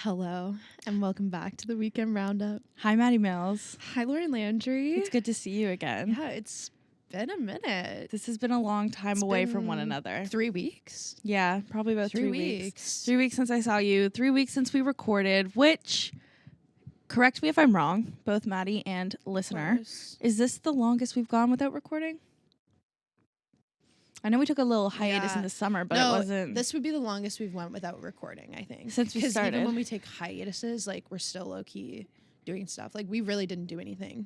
Hello, and welcome back to the Weekend Roundup. Hi, Maddie Mills. Hi, Lauryn Landry. It's good to see you again. Yeah, it's been a minute. This has been a long time away from one another. 3 weeks? Yeah, probably about 3 3 weeks. 3 weeks since I saw you. 3 weeks since we recorded, which, correct me if I'm wrong, both Maddie and listener. Is this the longest we've gone without recording? I know we took a little hiatus in the summer, but it wasn't. This would be the longest we've went without recording, I think. Since we started. Because even when we take hiatuses, like, we're still low-key doing stuff. Like, we really didn't do anything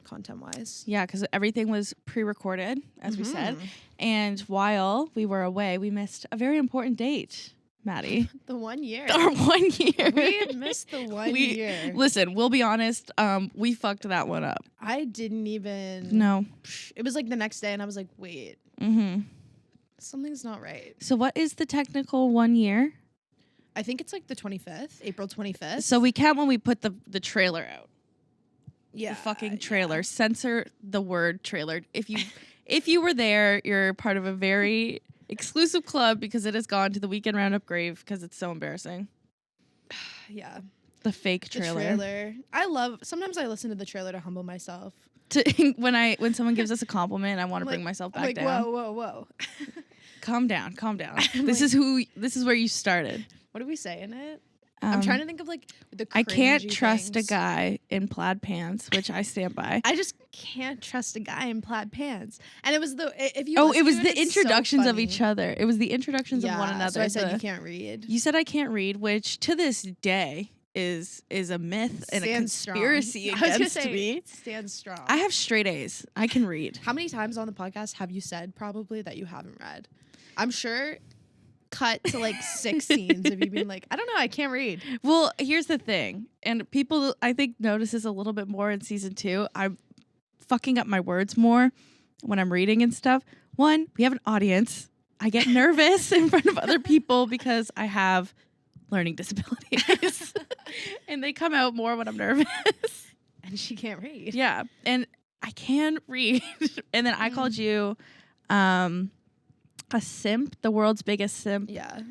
content-wise. Yeah, because everything was pre-recorded, as we said. And while we were away, we missed a very important date, Maddie. The 1 year. Our 1 year. We had missed the 1 year. Listen, we'll be honest. We fucked that one up. I didn't even. No. It was like the next day, and I was like, wait. Something's not right. So what is the technical 1 year? I think it's like the 25th, April 25th. So we count when we put the trailer out. Yeah. The fucking trailer. Yeah. Censor the word trailer. If you were there, you're part of a very exclusive club because it has gone to the Weekend Roundup grave because it's so embarrassing. Yeah. The fake trailer. Sometimes I listen to the trailer to humble myself. When someone gives us a compliment, I want to bring myself back down. Whoa. Calm down. This is where you started. What do we say in it? I'm trying to think of like the cringy I can't trust things. a guy in plaid pants, which I stand by. I just can't trust a guy in plaid pants. And it was the introductions of each other. It was the introductions of one another. So I said you can't read. You said I can't read, which to this day is a myth and a conspiracy against me. Stands strong. I have straight A's. I can read. How many times on the podcast have you said probably that you haven't read? I'm sure cut to like 6 scenes of you being like, I don't know, I can't read. Well, here's the thing. And people, I think, notice this a little bit more in season 2. I'm fucking up my words more when I'm reading and stuff. One, we have an audience. I get nervous in front of other people because I have learning disabilities. And they come out more when I'm nervous. And she can't read. Yeah. And I can read. And then I called you a simp, the world's biggest simp. Yeah.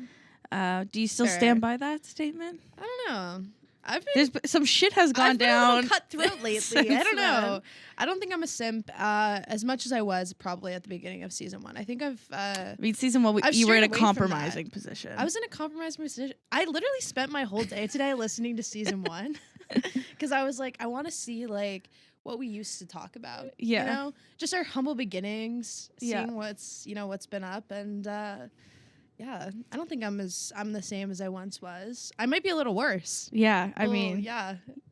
Do you still stand by that statement? I don't know. Some shit has gone down. I've been cutthroat lately. I don't know. I don't think I'm a simp as much as I was probably at the beginning of season 1. I think season 1, you were in a compromising position. I was in a compromising position. I literally spent my whole day today listening to season 1 because I was like, I want to see like what we used to talk about. Yeah. You know, just our humble beginnings, seeing what's been up, and yeah, I don't think I'm the same as I once was. I might be a little worse. Yeah, I mean,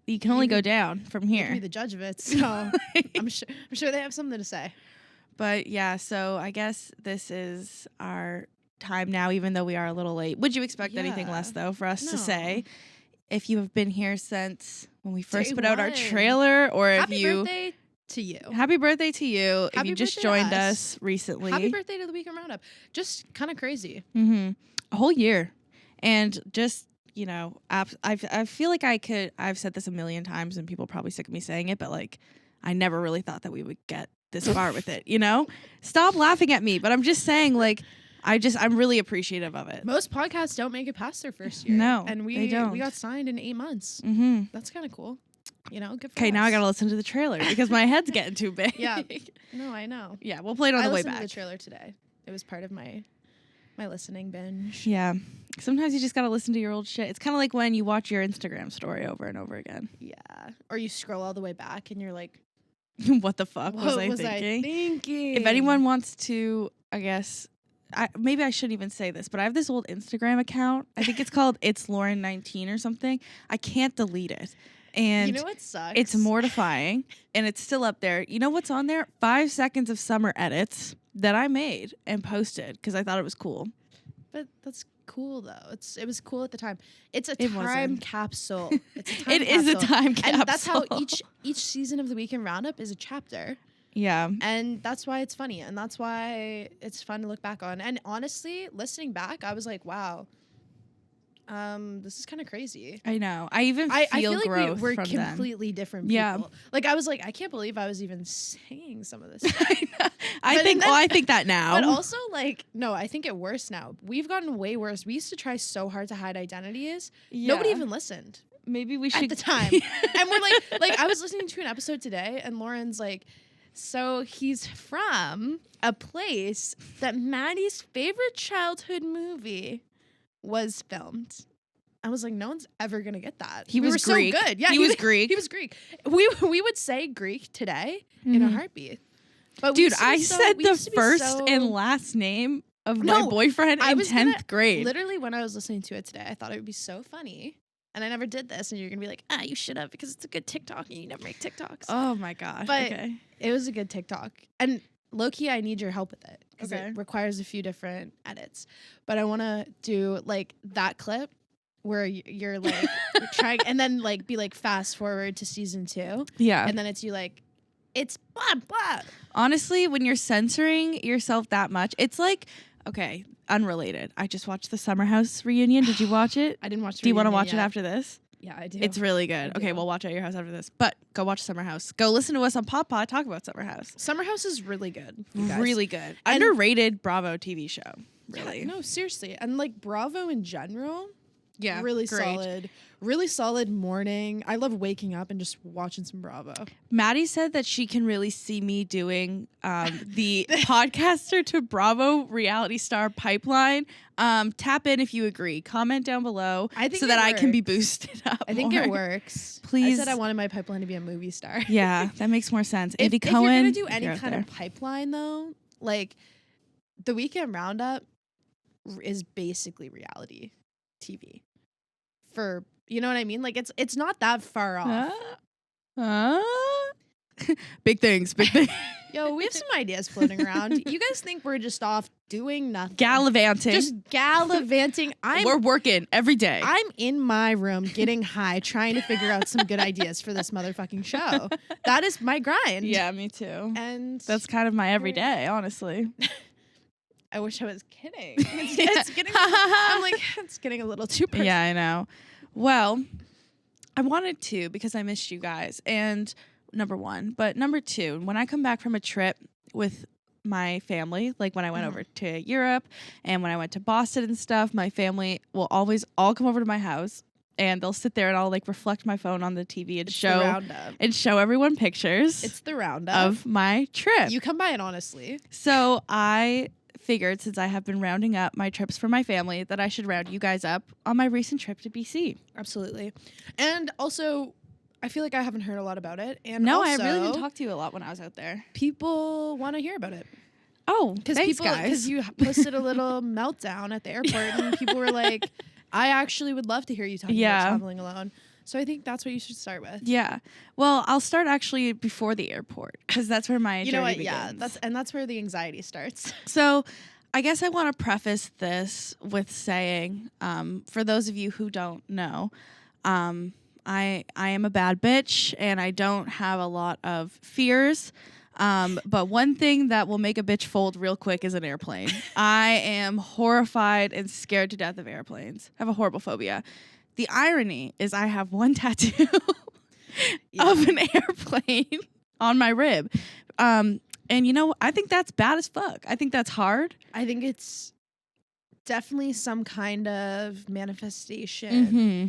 you can only go down from here. You can be the judge of it, so I'm sure they have something to say. But yeah, so I guess this is our time now, even though we are a little late. Would you expect anything less though for us to say? If you have been here since when we first put out our trailer, or if you... Happy birthday to you. Happy birthday to you. If you just joined us recently. Happy birthday to the Weekend Roundup. Just kind of crazy. A whole year. And just, you know, I feel like I've said this a million times and people are probably sick of me saying it, but like, I never really thought that we would get this far with it, you know? Stop laughing at me, but I'm just saying, like, I'm really appreciative of it. Most podcasts don't make it past their first year. No, and they don't. We got signed in 8 months. That's kind of cool. You know, good for us. Okay, now I gotta listen to the trailer because my head's getting too big. Yeah, no, I know. Yeah, we'll play it on the way back. I listened to the trailer today. It was part of my listening binge. Yeah, sometimes you just gotta listen to your old shit. It's kind of like when you watch your Instagram story over and over again. Yeah, or you scroll all the way back and you're like, what the fuck was I thinking? If anyone wants to, I guess... maybe I shouldn't even say this, but I have this old Instagram account. I think it's called It's Lauryn 19 or something. I can't delete it. And you know what sucks? It's mortifying, and it's still up there. You know what's on there? 5 seconds of summer edits that I made and posted because I thought it was cool. But that's cool, though. It was cool at the time. It's a time capsule. It's a time capsule. It is a time capsule. And that's how each season of the Weekend Roundup is a chapter. Yeah. And that's why it's funny. And that's why it's fun to look back on. And honestly, listening back, I was like, wow, This is kind of crazy. I know. I even feel, I feel like growth we're from completely them. different people. Yeah. Like I was like, I can't believe I was even saying some of this stuff. I think that now. But also like, no, I think it worse now. We've gotten way worse. We used to try so hard to hide identities. Yeah. Nobody even listened. Maybe we should at the time. And we're like I was listening to an episode today and Lauren's like, so he's from a place that Maddie's favorite childhood movie was filmed. I was like, no one's ever gonna get that. He was Greek. So good. Yeah, he was Greek. He was Greek. We would say Greek today in a heartbeat. But dude, I said the first and last name of my boyfriend in 10th grade. Literally, when I was listening to it today, I thought it would be so funny. And I never did this, and you're gonna be like, you should have, because it's a good TikTok, and you never make TikToks. Oh my gosh! But okay. It was a good TikTok, and low key, I need your help with it because Okay. it requires a few different edits. But I want to do like that clip where you're like trying, and then like be like fast forward to season 2. Yeah, and then it's you like, it's blah blah. Honestly, when you're censoring yourself that much, it's like, okay, unrelated. I just watched the Summer House reunion. Did you watch it? I didn't watch it. Do you want to watch it after this? Yeah, I do. It's really good. Okay, we'll watch it at your house after this. But go watch Summer House. Go listen to us on Pop Pod talk about Summer House. Summer House is really good. You guys. Really good. Underrated Bravo TV show. Really. Yeah, no, seriously. And like Bravo in general. Yeah. Really great. solid. Really solid morning. I love waking up and just watching some Bravo. Maddie said that she can really see me doing the podcaster to Bravo reality star pipeline. Tap in if you agree. Comment down below so that I can be boosted up. I think more. it works. Please. I said I wanted my pipeline to be a movie star. Yeah, that makes more sense. Andy if Cohen. you're going to do any kind of pipeline though, like the Weekend Roundup is basically reality TV. For, you know what I mean? Like it's not that far off. Big things. Yo, we have some ideas floating around. You guys think we're just off doing nothing? Gallivanting. Just gallivanting. We're working every day. I'm in my room getting high, trying to figure out some good ideas for this motherfucking show. That is my grind. Yeah, me too. And that's kind of my everyday, honestly. I wish I was kidding. It's getting, I'm like, it's getting a little too personal. Yeah, I know. Well, I wanted to because I missed you guys. And number one. But number two, when I come back from a trip with my family, like when I went over to Europe and when I went to Boston and stuff, my family will always all come over to my house and they'll sit there and I'll like reflect my phone on the TV and show everyone pictures. It's the roundup of my trip. You come by it honestly. So I figured, since I have been rounding up my trips for my family, that I should round you guys up on my recent trip to BC. Absolutely. And also, I feel like I haven't heard a lot about it. And no, also, I really didn't talk to you a lot when I was out there. People want to hear about it. Oh, thanks, guys. Because you posted a little meltdown at the airport, and people were like, I actually would love to hear you talking about traveling alone. So I think that's what you should start with. Yeah. Well, I'll start actually before the airport because that's where my journey begins. Yeah, that's where the anxiety starts. So I guess I want to preface this with saying, for those of you who don't know, I am a bad bitch and I don't have a lot of fears. But one thing that will make a bitch fold real quick is an airplane. I am horrified and scared to death of airplanes. I have a horrible phobia. The irony is I have one tattoo of an airplane on my rib. And you know, I think that's bad as fuck. I think that's hard. I think it's definitely some kind of manifestation. Mm-hmm.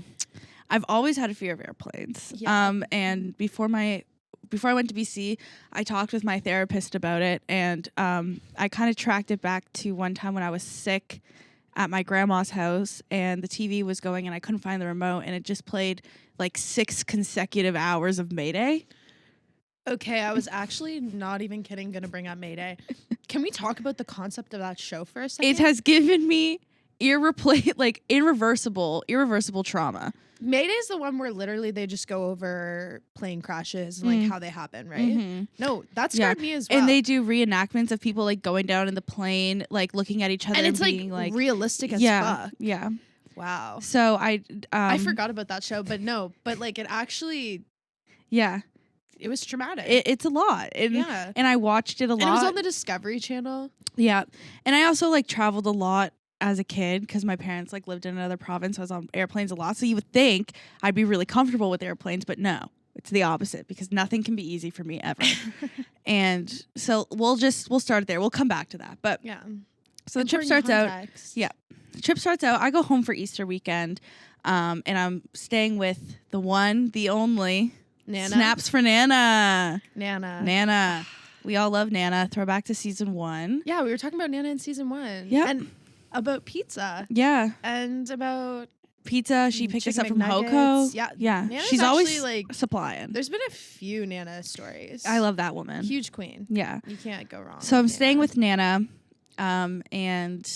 I've always had a fear of airplanes. Yeah. And before I went to BC, I talked with my therapist about it, and I kind of tracked it back to one time when I was sick at my grandma's house, and the TV was going, and I couldn't find the remote, and it just played like 6 consecutive hours of Mayday. Okay, I was actually not even kidding going to bring up Mayday. Can we talk about the concept of that show for a second? It has given me irreversible trauma. Mayday is the one where literally they just go over plane crashes and like how they happen, right? Mm-hmm. No, that scared me as well. And they do reenactments of people like going down in the plane, like looking at each other and it's being like realistic as fuck. Yeah. Wow. So I forgot about that show, but like it actually it was traumatic. It's a lot. And I watched it a lot. And it was on the Discovery Channel. Yeah. And I also like traveled a lot as a kid because my parents like lived in another province. So I was on airplanes a lot. So you would think I'd be really comfortable with airplanes, but no, it's the opposite because nothing can be easy for me ever. And so we'll start there. We'll come back to that. But Yeah. so the trip starts out. Yeah. The trip starts out. I go home for Easter weekend. And I'm staying with the one, the only Nana. Snaps for Nana. Nana. We all love Nana. Throwback to season 1. Yeah, we were talking about Nana in season 1. Yep. And about pizza. Yeah. And about pizza. She picked us up from McNuggets. Hoko. Yeah. Yeah. Nana's She's always like supplying. There's been a few Nana stories. I love that woman. Huge queen. Yeah. You can't go wrong. So I'm with staying Nana. with Nana. And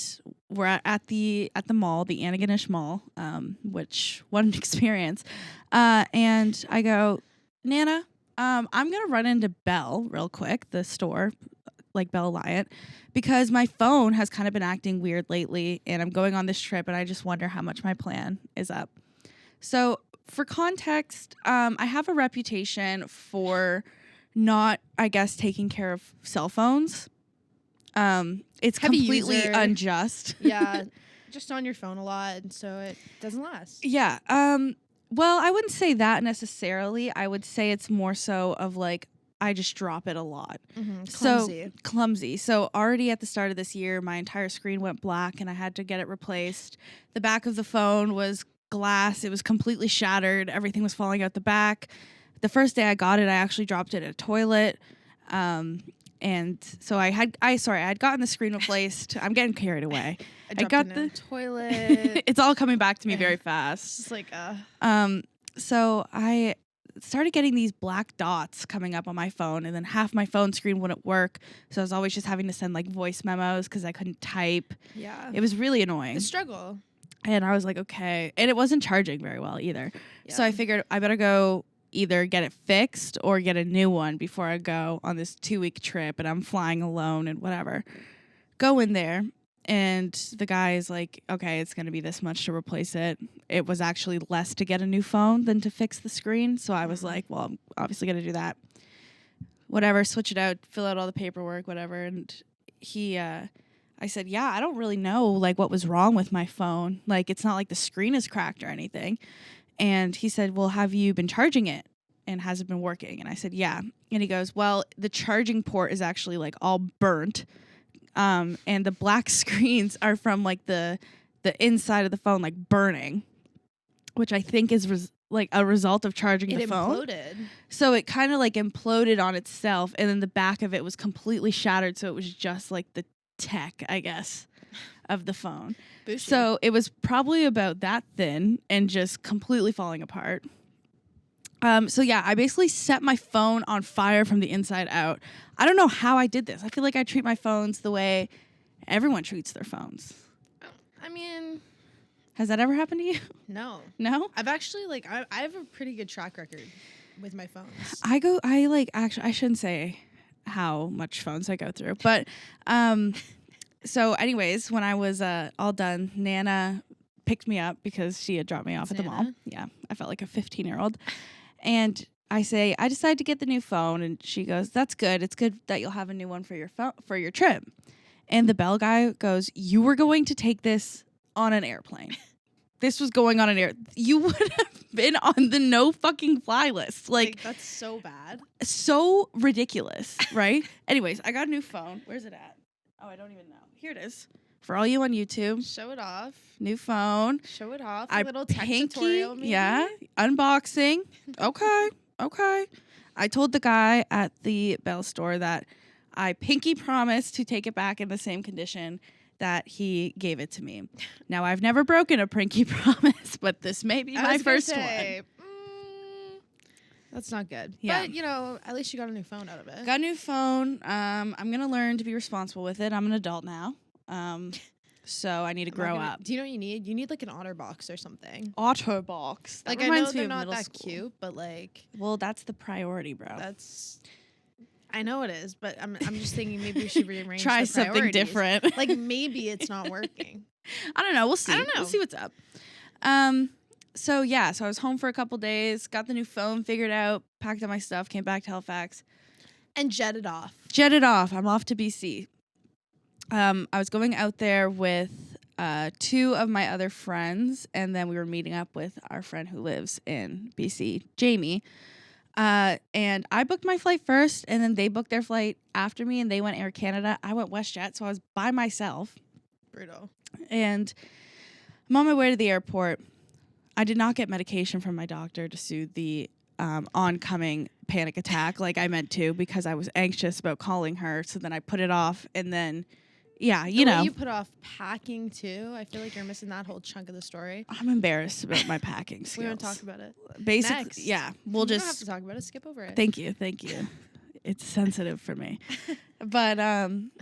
we're at the mall, the Antigonish Mall, which what an experience. And I go, Nana, I'm gonna run into Belle real quick, the store, like Belle Alliant, because my phone has kind of been acting weird lately, and I'm going on this trip, and I just wonder how much my plan is up. So for context, I have a reputation for not, I guess, taking care of cell phones. It's Heavy completely user. unjust. Yeah. Just on your phone a lot, and so it doesn't last. Yeah. Well, I wouldn't say that necessarily. I would say it's more so of like I just drop it a lot. Clumsy. So clumsy. So already at the start of this year, my entire screen went black and I had to get it replaced. The back of the phone was glass. It was completely shattered. Everything was falling out the back. The first day I got it, I actually dropped it in a toilet. And so I had gotten the screen replaced. I'm getting carried away. I got the toilet. It's all coming back to me very It's fast. just like So I started getting these black dots coming up on my phone, and then half my phone screen wouldn't work. So I was always just having to send like voice memos because I couldn't type. yeah. It was really annoying. A struggle. And I was like, okay. And it wasn't charging very well either. So I figured I better go either get it fixed or get a new one before I go on this 2-week trip, and I'm flying alone and whatever. Go in there, and the guy is like, okay, it's going to be this much to replace it. It was actually less to get a new phone than to fix the screen. So I was like, well, I'm obviously going to do that. Whatever, switch it out, fill out all the paperwork, whatever. And I said, yeah, I don't really know like what was wrong with my phone. Like, it's not like the screen is cracked or anything. And he said, well, have you been charging it? And has it been working? And I said, yeah. And he goes, well, the charging port is actually like all burnt. And the black screens are from like the inside of the phone, like burning, which I think is like a result of charging the phone. It imploded. So it kind of like imploded on itself. And then the back of it was completely shattered. So it was just like the tech, I guess, of the phone. Booshy. So it was probably about that thin and just completely falling apart. So yeah, I basically set my phone on fire from the inside out. I don't know how I did this. I feel like I treat my phones the way everyone treats their phones. I mean, Has that ever happened to you? no. No? I've actually I have a pretty good track record with my phones. I shouldn't say how much phones I go through, but so anyways, when I was all done, Nana picked me up because she had dropped me off at the mall. Nana? Yeah, I felt like a 15-year-old. And I say, I decided to get the new phone, and she goes, that's good. It's good that you'll have a new one for your for your trip. And the Bell guy goes, you were going to take this on an airplane. This was going on an air. You would have been on the no fucking fly list. Like That's so bad. so ridiculous, right? Anyways, I got a new phone. Where's it at? Oh, I don't even know. Here it is. For all you on YouTube, Show it off. new phone. Show it off. I A little tech pinky, tutorial, maybe? yeah, unboxing. Okay. I told the guy at the Bell store that I pinky promised to take it back in the same condition that he gave it to me. Now, I've never broken a pinky promise, but this may be my first one. That's not good. Yeah. But, at least you got a new phone out of it. Got a new phone. I'm going to learn to be responsible with it. I'm an adult now. So I need to grow up. Do you know what you need? You need like an OtterBox or something. OtterBox. That Like, I reminds know me they're of not middle that school. cute, but like, Well, that's the priority, bro. I know it is, but I'm just thinking maybe we should rearrange Try the something priorities. different. Like maybe it's not working. I don't know. We'll see. I don't know. We'll see what's up. So I was home for a couple days, got the new phone figured out, packed up my stuff, came back to Halifax. And jetted off. Jetted off. I'm off to BC. I was going out there with two of my other friends, and then we were meeting up with our friend who lives in BC, Jamie. And I booked my flight first, and then they booked their flight after me, and they went Air Canada. I went WestJet, so I was by myself. Brutal. And I'm on my way to the airport. I did not get medication from my doctor to soothe the oncoming panic attack like I meant to, because I was anxious about calling her. So then I put it off, and then, yeah, you know. You put off packing too. I feel like you're missing that whole chunk of the story. I'm embarrassed about my packing skills. We won't talk about it. Basically, Next. yeah, You we'll don't just have to talk about it. Skip over it. Thank you. It's sensitive for me. But I'm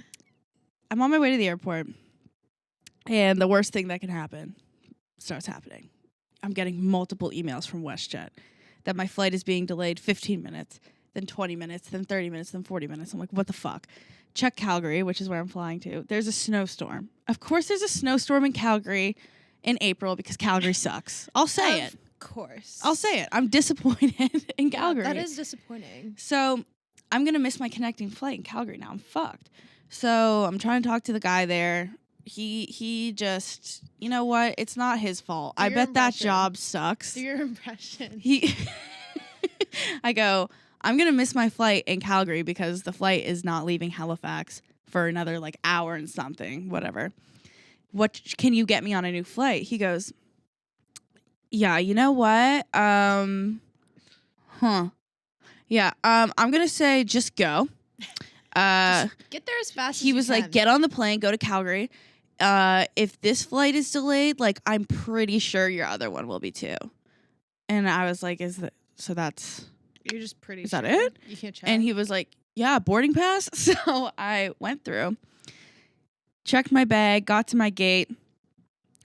on my way to the airport, and the worst thing that can happen starts happening. I'm getting multiple emails from WestJet that my flight is being delayed 15 minutes, then 20 minutes, then 30 minutes, then 40 minutes. I'm like, what the fuck? Check Calgary, which is where I'm flying to. There's a snowstorm. Of course there's a snowstorm in Calgary in April because Calgary sucks. I'll say it. Of course. I'll say it. I'm disappointed in Calgary. That is disappointing. So I'm going to miss my connecting flight in Calgary now. I'm fucked. So I'm trying to talk to the guy there. He just, you know what? It's not his fault. I bet that job sucks. Do your impression. I go, I'm going to miss my flight in Calgary because the flight is not leaving Halifax for another like hour and something, whatever. What can you get me on a new flight? He goes, yeah, you know what? Yeah, I'm going to say just go. Just get there as fast as you He was like, get on the plane, go to Calgary. If this flight is delayed, like, I'm pretty sure your other one will be too. And I was like, so that's... You're just pretty Is sure. that it? You can't check. And he was like, yeah, boarding pass. So I went through, checked my bag, got to my gate.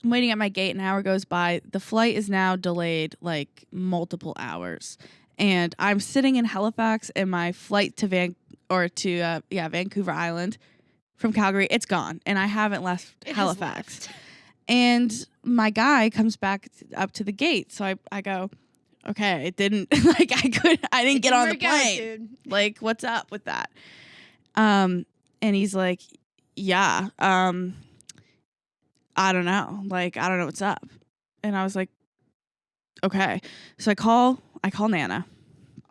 I'm waiting at my gate. An hour goes by. The flight is now delayed like multiple hours. And I'm sitting in Halifax, and my flight to Vancouver Island from Calgary, it's gone. And I haven't left Halifax. And my guy comes back up to the gate. So I go, okay, it didn't, like, I didn't get on the plane. Like, what's up with that? And he's like, yeah, I don't know. Like, I don't know what's up. And I was like, okay. So I call Nana.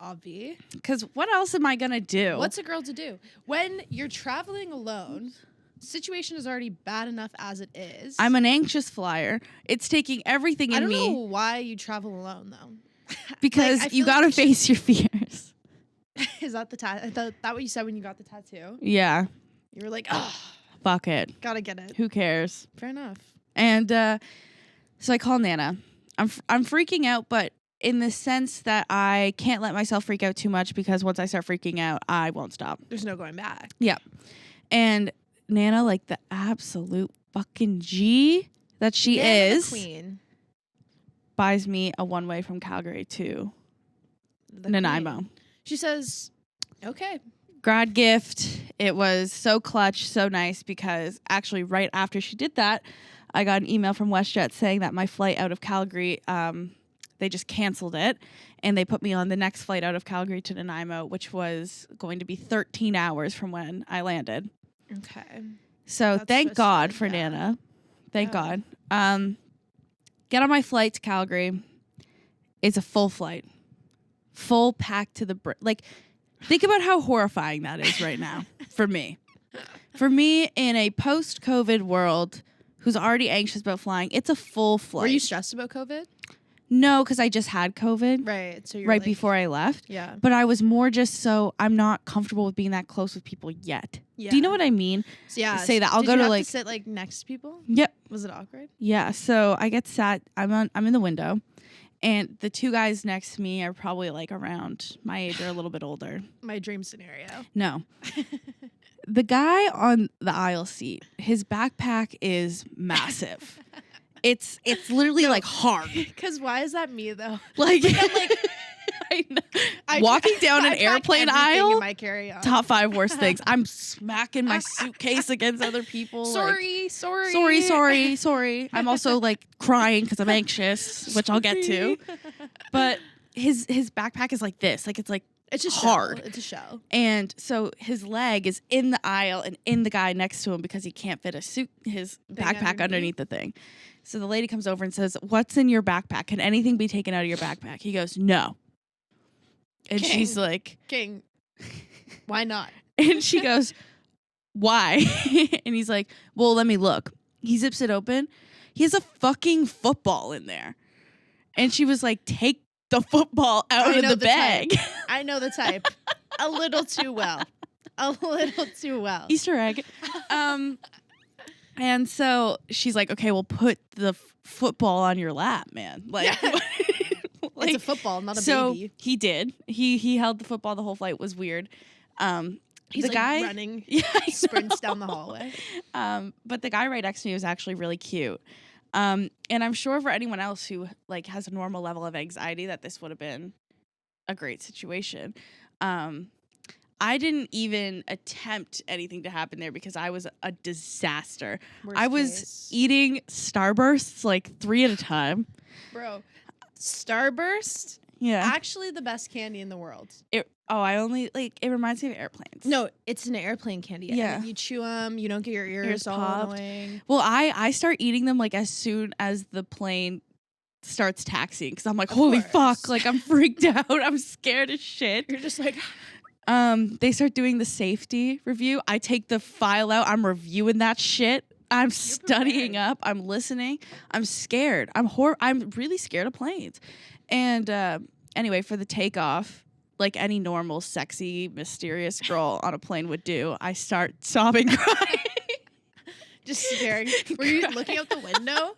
Obvi. Because what else am I going to do? What's a girl to do? When you're traveling alone, situation is already bad enough as it is. I'm an anxious flyer. It's taking everything in me. I don't know why you travel alone, though. Because like, you got to face your fears. Is that the that what you said when you got the tattoo? Yeah. You were like, oh, fuck it. gotta get it. Who cares? Fair enough. And so I call Nana. I'm freaking out, but in the sense that I can't let myself freak out too much, because once I start freaking out, I won't stop. There's no going back. Yeah. And Nana, like the absolute fucking G that she is, the queen, buys me a one-way from Calgary to Nanaimo. Queen. She says, okay. Grad gift. It was so clutch, so nice, because actually right after she did that, I got an email from WestJet saying that my flight out of Calgary, they just canceled it, and they put me on the next flight out of Calgary to Nanaimo, which was going to be 13 hours from when I landed. Okay. So thank God for Nana. Thank God. Get on my flight to Calgary. It's a full flight. Full packed to the brim. Like, think about how horrifying that is right now for me. For me, in a post-COVID world who's already anxious about flying, it's a full flight. Were you stressed about COVID? No, because I just had COVID. Right. So you're right before I left. Yeah. But I was more just so I'm not comfortable with being that close with people yet. Yeah. Do you know what I mean? So yeah. Say that. I'll did go you to have like to sit like next to people? Yep. Was it awkward? Yeah. So I get sat. I'm in the window, and the two guys next to me are probably like around my age or a little bit older. My dream scenario. No. The guy on the aisle seat, his backpack is massive. It's literally like hard. Because why is that me though? Like, I'm like I know. Walking down an airplane aisle. In my carry-on. Top 5 worst things. I'm smacking my suitcase against other people. Sorry. I'm also like crying because I'm anxious, which I'll get to. But his backpack is like this. Like, it's like It's a hard. Shell. It's a shell. And so his leg is in the aisle and in the guy next to him because he can't fit his backpack underneath the thing. So the lady comes over and says, "What's in your backpack? Can anything be taken out of your backpack?" He goes, "No." And King. she's like, "King, why not?" And she goes, "Why?" And he's like, "Well, let me look." He zips it open. He has a fucking football in there. And she was like, "Take the football out of the bag." I know the type. A little too well. A little too well. Easter egg. And so she's like, "Okay, well, put the football on your lap, man." Like, like, it's a football, not a so baby. He did. He held the football the whole flight. It was weird. He's the like guy running, sprints down the hallway. But the guy right next to me was actually really cute. And I'm sure for anyone else who like has a normal level of anxiety that this would have been a great situation. I didn't even attempt anything to happen there because I was a disaster. I was eating Starbursts like 3 at a time. Bro, Starburst? Yeah. Actually the best candy in the world. It reminds me of airplanes. No, it's an airplane candy. Yeah. And you chew them, you don't get your ears all popped. annoying. Well, I start eating them like as soon as the plane starts taxiing because I'm like, holy fuck, like I'm freaked out. I'm scared as shit. You're just like... They start doing the safety review. I take the file out. I'm reviewing that shit. I'm studying up. I'm listening. I'm scared. I'm really scared of planes. And anyway, for the takeoff, like any normal, sexy, mysterious girl on a plane would do, I start sobbing, crying. Just staring. Were you looking out the window?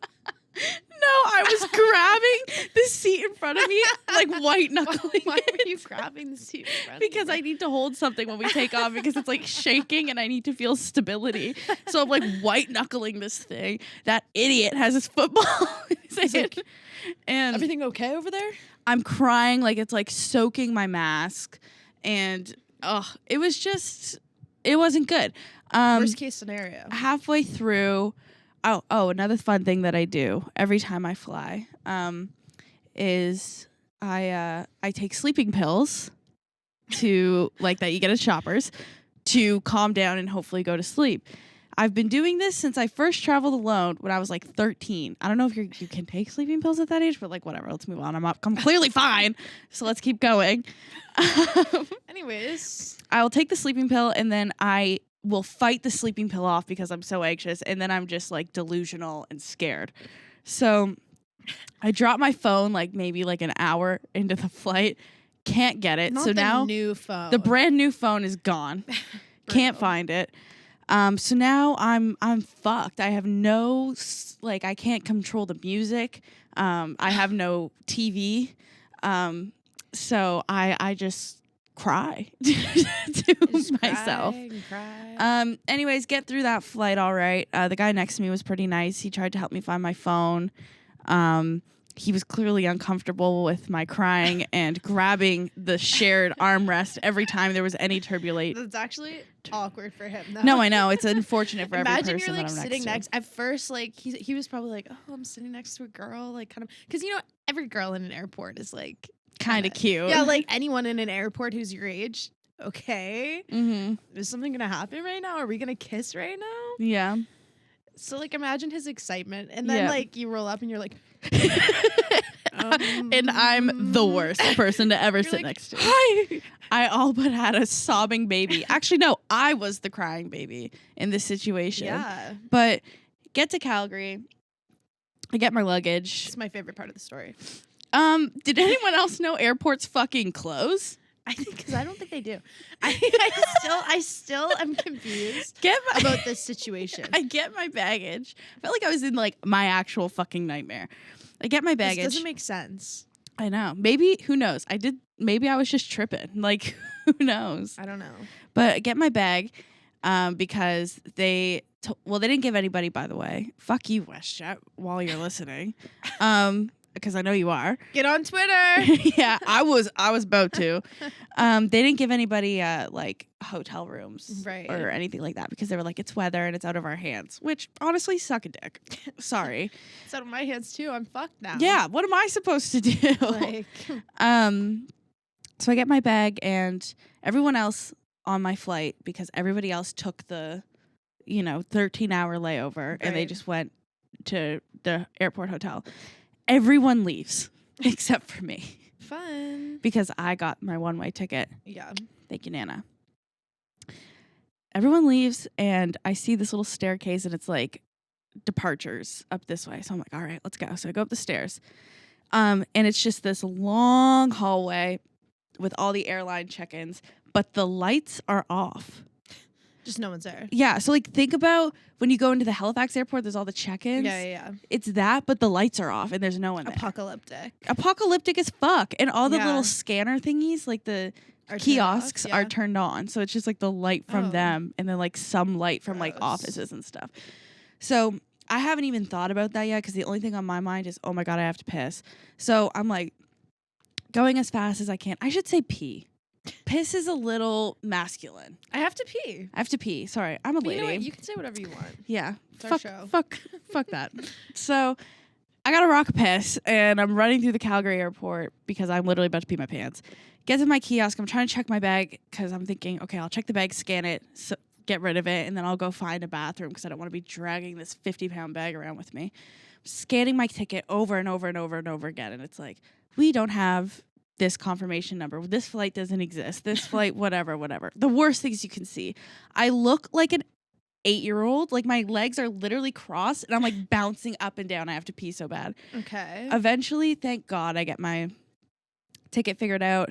No, I was grabbing the seat in front of me, like white knuckling. Why were you grabbing the seat in front Because of me? I need to hold something when we take off because it's like shaking and I need to feel stability. So I'm like white knuckling this thing. That idiot has his football in his hand. Like, and everything okay over there? I'm crying like it's like soaking my mask. And it wasn't good. Worst case scenario. Halfway through, another fun thing that I do every time I fly is I take sleeping pills to like that you get at Shoppers to calm down and hopefully go to sleep. I've been doing this since I first traveled alone when I was like 13. I don't know if you can take sleeping pills at that age, but like whatever, let's move on. I'm clearly fine, so let's keep going. Anyways, I'll take the sleeping pill and then I will fight the sleeping pill off because I'm so anxious, and then I'm just like delusional and scared. So I drop my phone like maybe like an hour into the flight, can't get it. not so the now new phone. the brand new phone is gone. Can't find it. So now I'm fucked. I have no I can't control the music. I have no TV. So I just cry to myself. Cry. Anyways, get through that flight all right. The guy next to me was pretty nice. He tried to help me find my phone. He was clearly uncomfortable with my crying and grabbing the shared armrest every time there was any turbulence. That's actually awkward for him. No, I know. It's unfortunate for every Imagine person you're like that I'm sitting next to. at first, like he was probably like, oh, I'm sitting next to a girl, like kind of, because every girl in an airport is like Kind of cute. yeah, like anyone in an airport who's your age. Okay, Mm-hmm. is something gonna happen right now? Are we gonna kiss right now? Yeah. So like imagine his excitement, and then Yeah. like you roll up and you're like, And I'm the worst person to ever sit like, next to. hi. I all but had a sobbing baby. Actually, no, I was the crying baby in this situation. Yeah, But get to Calgary. I get my luggage. it's my favorite part of the story. Did anyone else know airports fucking close? I think because I don't think they do. I still am confused about this situation. I get my baggage. I felt like I was in like my actual fucking nightmare. I get my baggage. This doesn't make sense. I know. Maybe, who knows? Maybe I was just tripping. Like, who knows? I don't know. But I get my bag because they didn't give anybody, by the way. Fuck you, WestJet, while you're listening. Because I know you are. Get on Twitter. Yeah, I was about to. They didn't give anybody like hotel rooms Right. or anything like that because they were like, it's weather and it's out of our hands. Which honestly, suck a dick. Sorry. It's out of my hands too. I'm fucked now. Yeah, what am I supposed to do? Like, So I get my bag and everyone else on my flight, because everybody else took the, 13-hour layover and they Right. just went to the airport hotel. Everyone leaves except for me Fun. because I got my one-way ticket. Yeah. Thank you, Nana. Everyone leaves and I see this little staircase and it's like departures up this way. So I'm like, all right, let's go. So I go up the stairs. And it's just this long hallway with all the airline check-ins, but the lights are off. Just no one's there. Yeah, so like think about when you go into the Halifax airport, there's all the check-ins. Yeah. It's that, but the lights are off and there's no one there. Apocalyptic as fuck. And all the little scanner thingies, like the kiosks are turned on. So it's just like the light from them and then like some light from like offices and stuff. So I haven't even thought about that yet because the only thing on my mind is, oh my God, I have to piss. So I'm like going as fast as I can. I should say pee. Piss is a little masculine. I have to pee. Sorry, I'm a lady. You know what? You can say whatever you want. Yeah. It's our show. Fuck that. So I got a rock a piss and I'm running through the Calgary airport because I'm literally about to pee my pants. Get to my kiosk. I'm trying to check my bag because I'm thinking, okay, I'll check the bag, scan it, get rid of it, and then I'll go find a bathroom because I don't want to be dragging this 50-pound bag around with me. I'm scanning my ticket over and over and over and over again, and it's like, we don't have this confirmation number. This flight doesn't exist. This flight, whatever. The worst things you can see. I look like an 8-year-old. Like my legs are literally crossed, and I'm like bouncing up and down. I have to pee so bad. Okay. Eventually, thank God, I get my ticket figured out,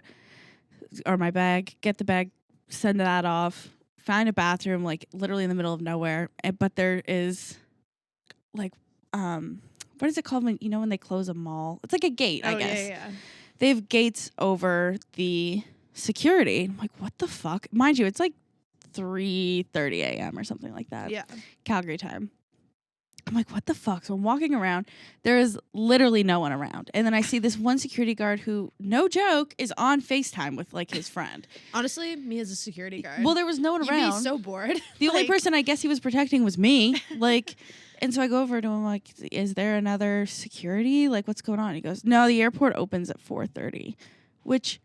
or my bag. Get the bag, send that off. Find a bathroom, like literally in the middle of nowhere. But there is, like, what is it called when they close a mall? It's like a gate, I guess. Yeah. They have gates over the security. I'm like, what the fuck? Mind you, it's like 3:30 a.m. or something like that. Yeah. Calgary time. I'm like, what the fuck? So I'm walking around. There is literally no one around. And then I see this one security guard who, no joke, is on FaceTime with like his friend. Honestly, me as a security guard. Well, there was no one around. You'd be so bored. The only person I guess he was protecting was me. Like, and so I go over to him like, is there another security? Like, what's going on? He goes, no, the airport opens at 4:30, which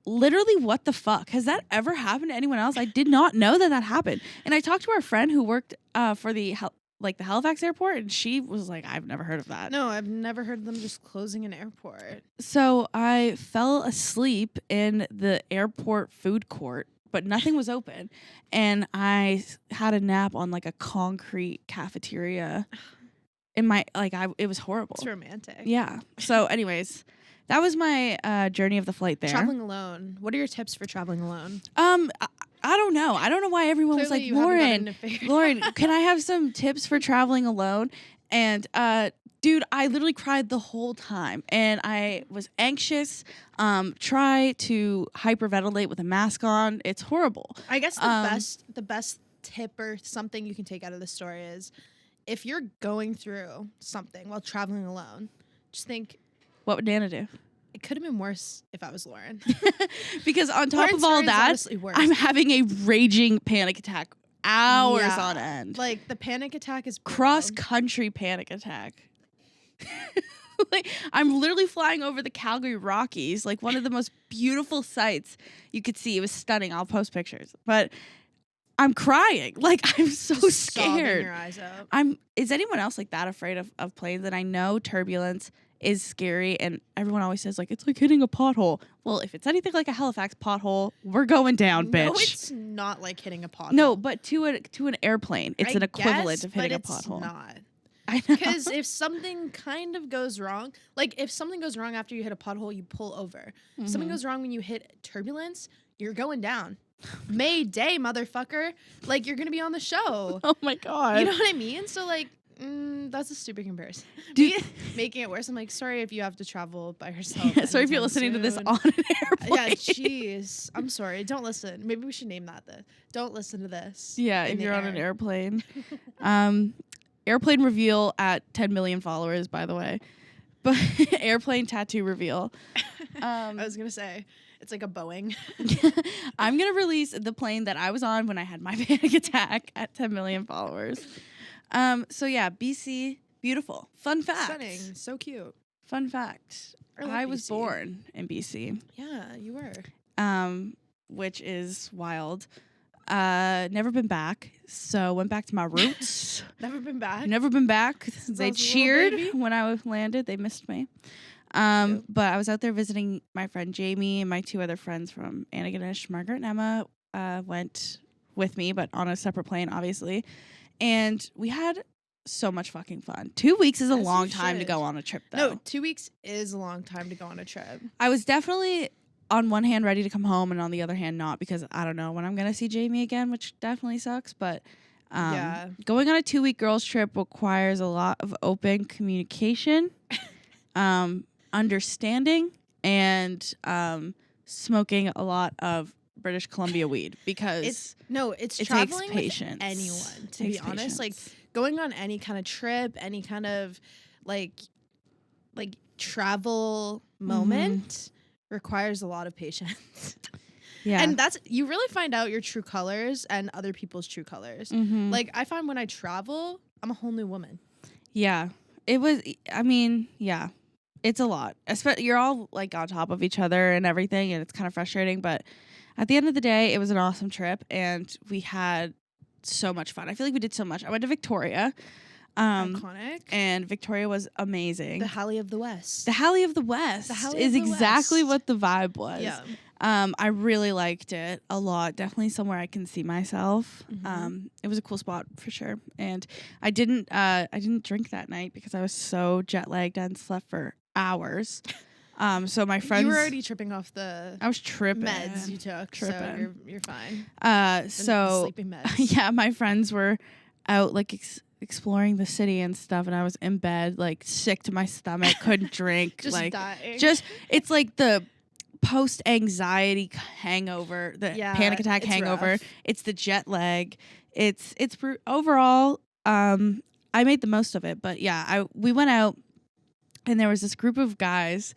literally, what the fuck? Has that ever happened to anyone else? I did not know that happened. And I talked to our friend who worked for the Halifax airport, and she was like, I've never heard of that. No, I've never heard of them just closing an airport. So I fell asleep in the airport food court, but nothing was open. And I had a nap on like a concrete cafeteria in my, it was horrible. It's romantic. Yeah. So anyways, that was my journey of the flight there. Traveling alone. What are your tips for traveling alone? I don't know. I don't know why everyone Clearly was like, Lauren, can I have some tips for traveling alone? And dude, I literally cried the whole time, and I was anxious. Try to hyperventilate with a mask on. It's horrible. I guess the best tip or something you can take out of this story is if you're going through something while traveling alone, just think, what would Nana do? It could have been worse if I was Lauryn. Because on top of all that, I'm having a raging panic attack hours on end. Like, the panic attack is cross-country panic attack. Like, I'm literally flying over the Calgary Rockies, like one of the most beautiful sights you could see. It was stunning. I'll post pictures. But I'm crying. Like, I'm so scared. Your eyes up. Is anyone else like that afraid of planes? And I know turbulence is scary, and everyone always says like it's like hitting a pothole. Well, if it's anything like a Halifax pothole, we're going down, bitch. No, it's not like hitting a pothole. No, but to an airplane, it's an equivalent of hitting a pothole. It's not. I know. Because if something kind of goes wrong, like if something goes wrong after you hit a pothole, you pull over. Mm-hmm. If something goes wrong when you hit turbulence, you're going down. Mayday, motherfucker. Like, you're gonna be on the show. Oh my God. You know what I mean? So like, that's a stupid comparison. Dude, making it worse. I'm like, sorry if you have to travel by yourself. Yeah, sorry if you're listening to this on an airplane. Yeah, jeez. I'm sorry. Don't listen. Maybe we should name that don't listen to this. Yeah, if you're on an airplane. Airplane reveal at 10 million followers, by the way. But airplane tattoo reveal. I was gonna say it's like a Boeing. I'm gonna release the plane that I was on when I had my panic attack at 10 million followers. So yeah, BC, beautiful. Fun fact. Stunning. So cute. Fun fact. I was BC. born in BC. Yeah, you were. which is wild. Never been back, so went back to my roots. Never been back. Never been back. Since I They was a little cheered baby. when I landed. They missed me. Cute. But I was out there visiting my friend Jamie, and my 2 other friends from Antigonish, Margaret and Emma, went with me, but on a separate plane, obviously. And we had so much fucking fun. 2 weeks is a As you long time to should. go on a trip, though. No, 2 weeks is a long time to go on a trip. I was definitely, on one hand, ready to come home, and on the other hand, not, because I don't know when I'm going to see Jamie again, which definitely sucks. But Yeah. going on a 2-week girls trip requires a lot of open communication, understanding, and smoking a lot of British Columbia weed, because It's it traveling takes with patience. anyone, to Takes be honest. Like patience. going on any kind of trip, any kind of like travel moment requires a lot of patience. Yeah. And you really find out your true colors and other people's true colors. Mhm. Like I find when I travel, I'm a whole new woman. Yeah. It was, I mean, yeah. It's a lot. You're all like on top of each other and everything, and it's kind of frustrating, but at the end of the day, it was an awesome trip, and we had so much fun. I feel like we did so much. I went to Victoria. Iconic. And Victoria was amazing. The Halley of the West. The Halley of the West Halley is of the exactly West. what the vibe was. Yeah. I really liked it a lot. Definitely somewhere I can see myself. Mhm. It was a cool spot for sure. And I didn't drink that night because I was so jet lagged and slept for hours. So my friends, You were already tripping off the I was tripping. meds you took, so Tripping. you're fine. Uh, The so sleeping meds. yeah, my friends were out like exploring the city and stuff, and I was in bed like sick to my stomach, couldn't drink, Just like dying. it's like the post anxiety hangover, the Yeah, panic attack it's hangover. rough. It's the jet lag. Overall. I made the most of it, but yeah, we went out, and there was this group of guys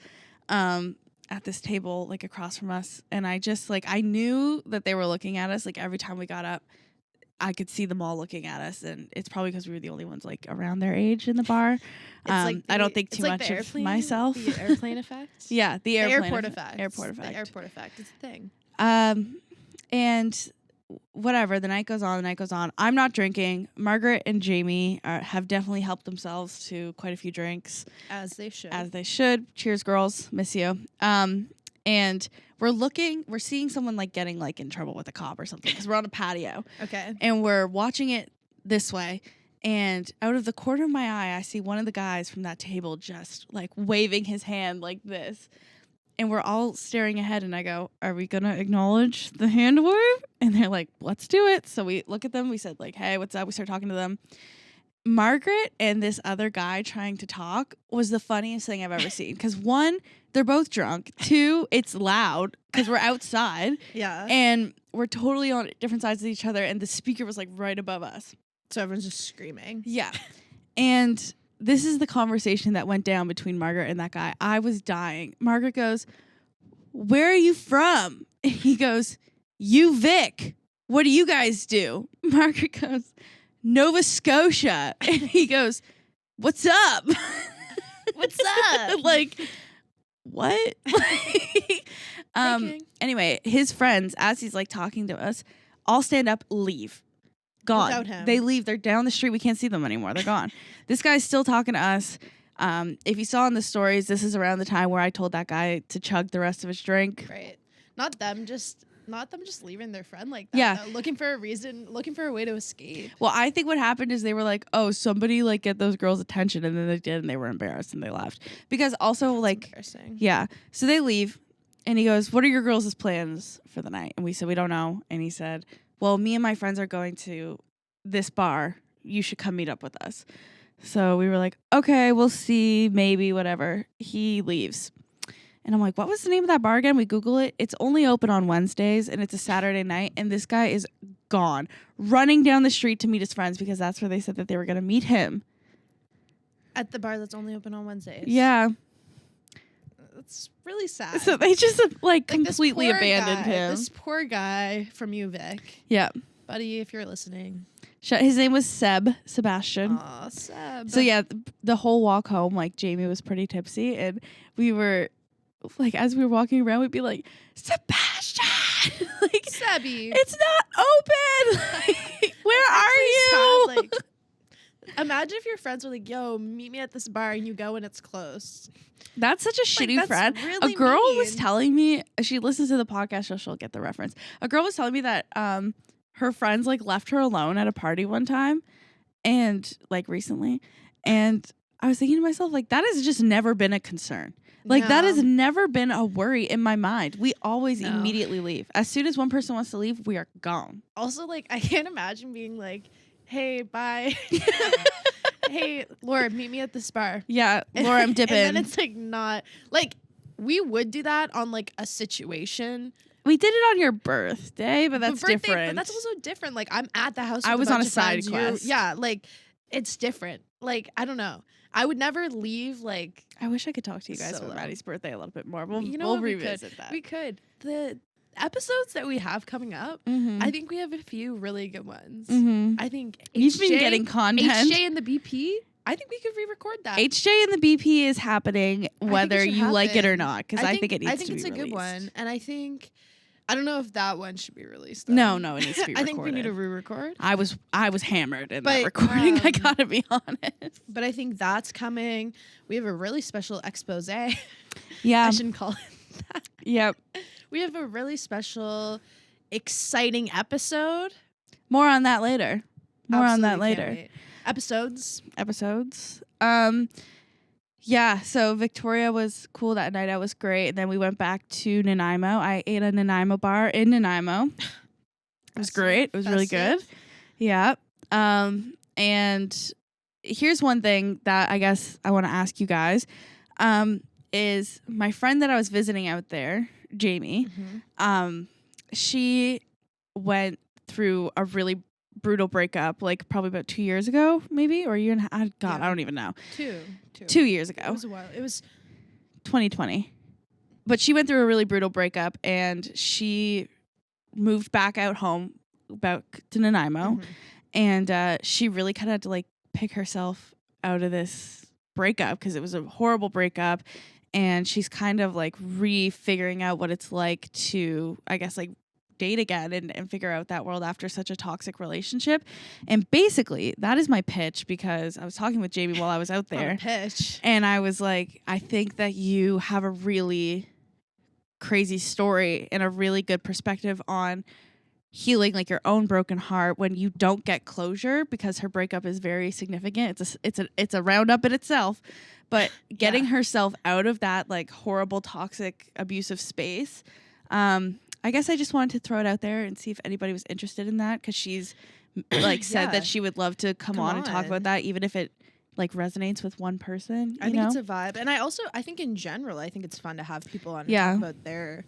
at this table like across from us, and I just like I knew that they were looking at us. Like every time we got up, I could see them all looking at us, and it's probably because we were the only ones like around their age in the bar. It's I don't think too like much the of airplane, myself. The airplane effect. Yeah, the Airport effect. Airport effect. The airport effect. It's a thing. And whatever, the night goes on. I'm not drinking. Margaret and Jamie have definitely helped themselves to quite a few drinks. As they should. Cheers, girls. Miss you. And we're seeing someone like getting like in trouble with a cop or something because we're on a patio. Okay. And we're watching it this way. And out of the corner of my eye, I see one of the guys from that table just like waving his hand like this. And we're all staring ahead, and I go, "Are we gonna acknowledge the hand wave?" And they're like, "Let's do it." So we look at them. We said, like, "Hey, what's up?" We start talking to them. Margaret and this other guy trying to talk was the funniest thing I've ever seen. Because 1, they're both drunk. 2, it's loud because we're outside. Yeah. And we're totally on different sides of each other, and the speaker was like right above us. So everyone's just screaming. Yeah. And this is the conversation that went down between Margaret and that guy. I was dying. Margaret goes, "Where are you from?" And he goes, "You Vic. What do you guys do?" Margaret goes, "Nova Scotia." And he goes, "What's up?" What's up? Like, what? Hiking. Anyway, his friends, as he's like talking to us, all stand up, leave. Gone. Without him. They leave. They're down the street. We can't see them anymore. They're gone. This guy's still talking to us. If you saw in the stories, this is around the time where I told that guy to chug the rest of his drink. Right. Not them just leaving their friend like that. Yeah. Though. Looking for a way to escape. Well, I think what happened is they were like, "Oh, somebody like get those girls' attention," and then they did, and they were embarrassed and they left. Because also like, Embarrassing. yeah. So they leave, and he goes, "What are your girls' plans for the night?" And we said, "We don't know." And he said, "Well, me and my friends are going to this bar. You should come meet up with us." So we were like, "Okay, we'll see, maybe, whatever." He leaves. And I'm like, "What was the name of that bar again?" We Google it. It's only open on Wednesdays, and it's a Saturday night. And this guy is gone, running down the street to meet his friends because that's where they said that they were going to meet him. At the bar that's only open on Wednesdays. Yeah. It's really sad. So they just like this completely poor abandoned guy, him. This poor guy from you, Vic. Yeah. Buddy, if you're listening. His name was Sebastian. Aw, Seb. So yeah, the whole walk home, like Jamie was pretty tipsy, and we were like, as we were walking around, we'd be like, "Sebastian!" Like, Sebby, it's not open. Like, where are you? sad, like, imagine if your friends were like, yo, meet me at this bar, and you go and it's closed. That's such a shitty that's friend. really A girl was mean. telling me, she listens to the podcast, so she'll get the reference. A girl was telling me that her friends like left her alone at a party one time, and like recently, and I was thinking to myself, like, that has just never been a concern. Like, that has never been a worry in my mind. We always immediately leave. As soon as one person wants to leave, we are gone. Also, like, I can't imagine being like, hey, bye. Hey, Laura, meet me at this bar. Yeah, Laura, I'm dipping. And then it's like not like we would do that on like a situation. We did it on your birthday, but that's different. But that's also different. Like, I'm at the house. I with was a on bunch a of side friends. quest. Yeah, like it's different. Like, I don't know. I would never leave. Like, I wish I could talk to you guys solo. for Maddie's birthday a little bit more. We'll, you know, we'll what, revisit that. We could. The episodes that we have coming up, Mm-hmm. I think we have a few really good ones. Mm-hmm. I think You've been getting content. HJ and the BP. I think we could re-record that. HJ and the BP is happening whether you like it or not, because I think it needs to be I think it's a good one, and I don't know if that one should be released. Though. No, it needs to be recorded. I think we need to re-record. I was hammered in that recording. I gotta be honest. But I think that's coming. We have a really special expose. Yeah, I shouldn't call it that. Yep. We have a really special, exciting episode. More on that later. Absolutely. Episodes. Yeah, so Victoria was cool that night. That was great. And then we went back to Nanaimo. I ate a Nanaimo bar in Nanaimo. It was great. It was really good. Yeah. And here's one thing that I guess I want to ask you guys. Is my friend that I was visiting out there, Jamie, she went through a really brutal breakup, like probably about 2 years ago, maybe, or a year and a half. God, I don't even know. 2 years ago. It was a while. It was 2020. But she went through a really brutal breakup, and she moved back out home, back to Nanaimo, and she really kind of had to like pick herself out of this breakup because it was a horrible breakup, and she's kind of like refiguring out what it's like to, I guess, like date again and figure out that world after such a toxic relationship. And basically that is my pitch, because I was talking with Jamie while I was out there and I was like, I think that you have a really crazy story and a really good perspective on healing like your own broken heart when you don't get closure, because her breakup is very significant. It's a roundup in itself, but getting herself out of that like horrible, toxic, abusive space. I guess I just wanted to throw it out there and see if anybody was interested in that, because she's like said that she would love to come on and talk about that, even if it like resonates with one person. I think it's a vibe, and I think in general, I think it's fun to have people on and talk about their,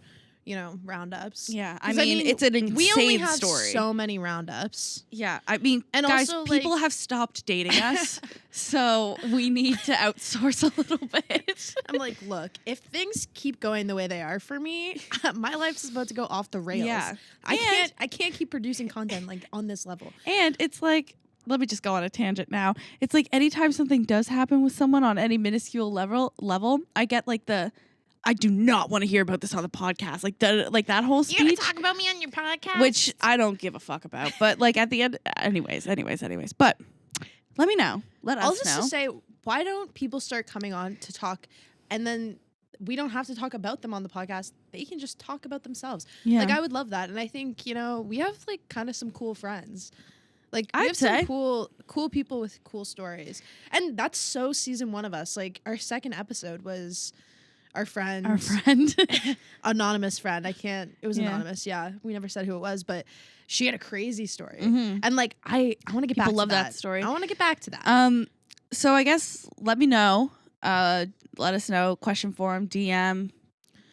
roundups. Yeah, I mean, it's an insane we only have story. So many roundups. Yeah, I mean, and guys, also, people have stopped dating us, so we need to outsource a little bit. I'm like, look, if things keep going the way they are for me, my life's about to go off the rails. Yeah, I can't keep producing content like on this level. And it's like, let me just go on a tangent now. It's like anytime something does happen with someone on any minuscule level, I get like I do not want to hear about this on the podcast. Like that whole speech. You're gonna talk about me on your podcast? Which I don't give a fuck about. But like at the end, anyways. But let me know. Let us know. I'll just say, why don't people start coming on to talk, and then we don't have to talk about them on the podcast. They can just talk about themselves. Yeah. Like, I would love that. And I think, we have like kind of some cool friends. Like, we have some cool people with cool stories. And that's so season 1 of us. Like, our second episode was our friend. Anonymous friend. It was anonymous. Yeah. We never said who it was, but she had a crazy story. And like, I want to get back to that. People love that story. I want to get back to that. So I guess let me know. Let us know. Question form, DM,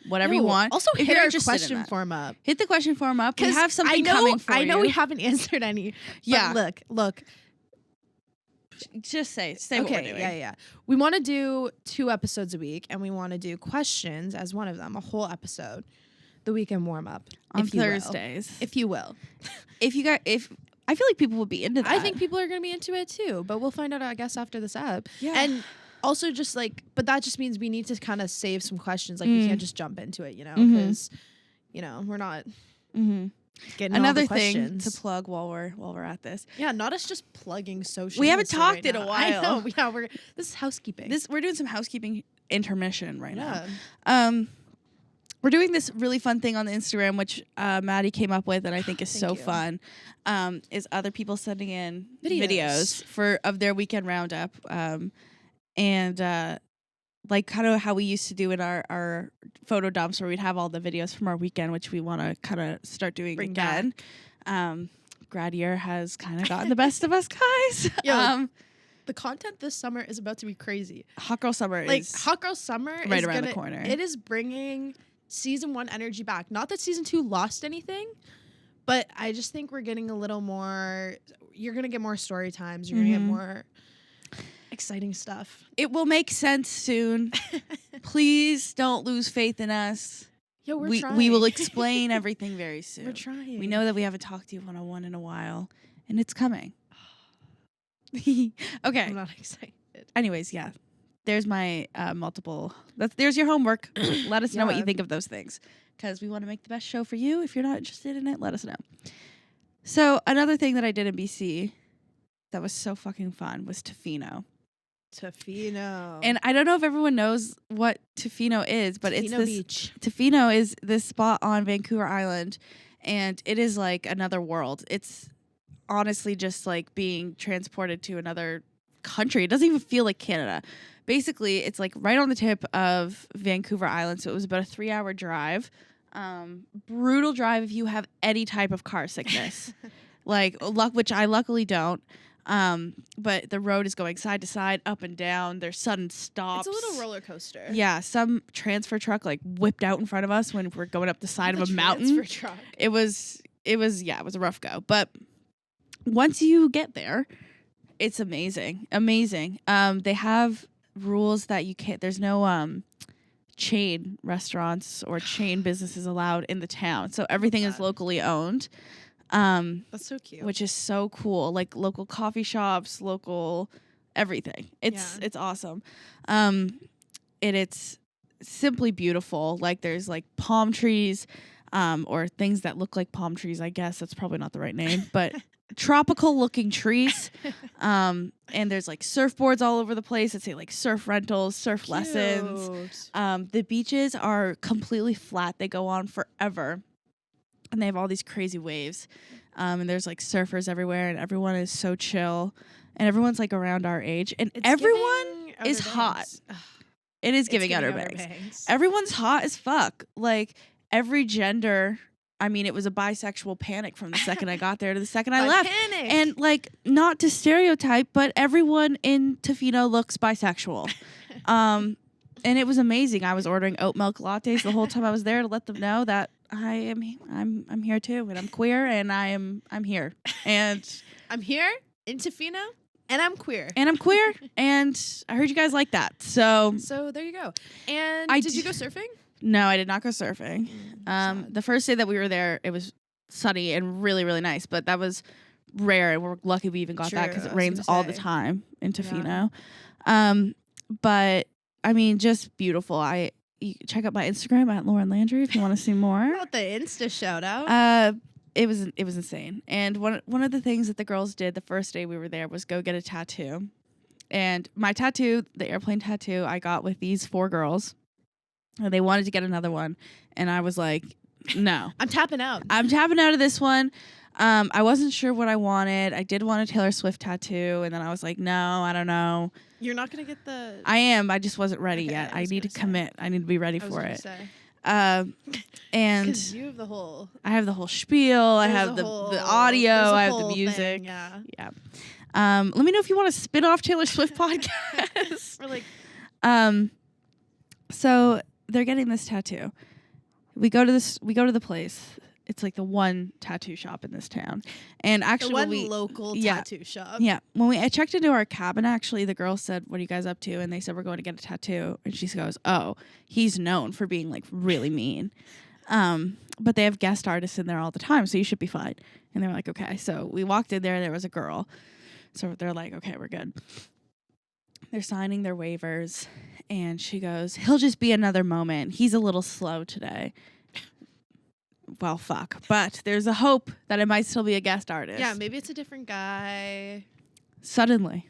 whatever you want. Also, hit our question form up. Hit the question form up. We have something coming for you. I know we haven't answered any. But look. Just say what we're doing. Yeah. We want to do 2 episodes a week, and we want to do questions as one of them, a whole episode. The weekend warm up on Thursdays, if you will. If I feel like people will be into that. I think people are going to be into it too, but we'll find out, I guess, after this app. Yeah. And also, just like, but that just means we need to kind of save some questions. Like, we can't just jump into it, because we're not Mm-hmm. Getting all Another the thing questions. to plug while we're at this. Yeah, not us just plugging social. We haven't media talked right in a now. while. I know. Yeah, this is housekeeping. We're doing some housekeeping intermission right Yeah. now. We're doing this really fun thing on the Instagram, which Maddie came up with, and I think is so fun. Is other people sending in videos of their weekend roundup, and like kind of how we used to do in our photo dumps, where we'd have all the videos from our weekend, which we want to kind of start doing again. Grad year has kind of gotten the best of us, guys. Yo, the content this summer is about to be crazy. Hot Girl Summer is Hot Girl Summer right around the corner. It is bringing season 1 energy back. Not that season 2 lost anything, but I just think we're getting a little more. You're gonna get more story times. You're gonna get more exciting stuff. It will make sense soon. Please don't lose faith in us. Yo, we're trying. We will explain everything very soon. We're trying. We know that we haven't talked to you one-on-one in a while, and it's coming. Okay. I'm not excited. Anyways, yeah. There's my multiple. There's your homework. Let us know what you think of those things, because we want to make the best show for you. If you're not interested in it, let us know. So another thing that I did in BC that was so fucking fun was Tofino. And I don't know if everyone knows what Tofino is, but Tofino it's this Beach. Tofino is this spot on Vancouver Island, and it is like another world. It's honestly just like being transported to another country. It doesn't even feel like Canada. Basically, it's like right on the tip of Vancouver Island, so it was about a 3-hour drive. Brutal drive if you have any type of car sickness, which I luckily don't. But the road is going side to side, up and down. There's sudden stops. It's a little roller coaster. Yeah, some transfer truck whipped out in front of us when we're going up the side of a mountain. Transfer truck. It was a rough go. But once you get there, it's amazing. They have rules that you can't. There's no chain restaurants or chain businesses allowed in the town, so everything is locally owned. That's so cute. Which is so cool. Like local coffee shops, local everything. It's awesome. It's simply beautiful. Like there's like palm trees, or things that look like palm trees. I guess that's probably not the right name, but tropical looking trees. And there's like surfboards all over the place that say like surf rentals, surf lessons. The beaches are completely flat. They go on forever. And they have all these crazy waves. And there's like surfers everywhere, and everyone is so chill. And everyone's like around our age. And everyone is hot. It is giving Outer Banks. Everyone's hot as fuck. Like every gender. I mean, it was a bisexual panic from the second I got there to the second I left. Panic. And like, not to stereotype, but everyone in Tofino looks bisexual. And it was amazing. I was ordering oat milk lattes the whole time I was there to let them know that I'm here too, and I'm queer, and I'm here, and I'm here in Tofino, and I'm queer, and I heard you guys like that, so there you go. And did you go surfing? No, I did not go surfing. The first day that we were there, it was sunny and really, really nice, but that was rare, and we're lucky we even got that because it rains all the time in Tofino. But I mean, just beautiful. You check out my Instagram at Lauryn Landry if you want to see more. Not the Insta shout out. It was insane. And one of the things that the girls did the first day we were there was go get a tattoo. And my tattoo, the airplane tattoo, I got with these 4 girls. And they wanted to get another one. And I was like, no. I'm tapping out of this one. I wasn't sure what I wanted. I did want a Taylor Swift tattoo. And then I was like, no, I don't know. You're not going to get the... I am. I just wasn't ready yet. I need to commit. I need to be ready for it. And because you have the whole... I have the whole spiel. I have the audio. I have the music. Thing, yeah. Let me know if you want to spin off Taylor Swift podcast. We're like... So they're getting this tattoo. We go to the place. It's like the one tattoo shop in this town. And actually the one local tattoo shop. Yeah. When I checked into our cabin, actually, the girl said, "What are you guys up to?" And they said, "We're going to get a tattoo." And she goes, "Oh, he's known for being like really mean. But they have guest artists in there all the time, so you should be fine." And they're like, "Okay." So we walked in there, and there was a girl. So they're like, "Okay, we're good." They're signing their waivers. And she goes, "He'll just be another moment. He's a little slow today." well, fuck. But there's a hope that it might still be a guest artist. Yeah, maybe it's a different guy. Suddenly,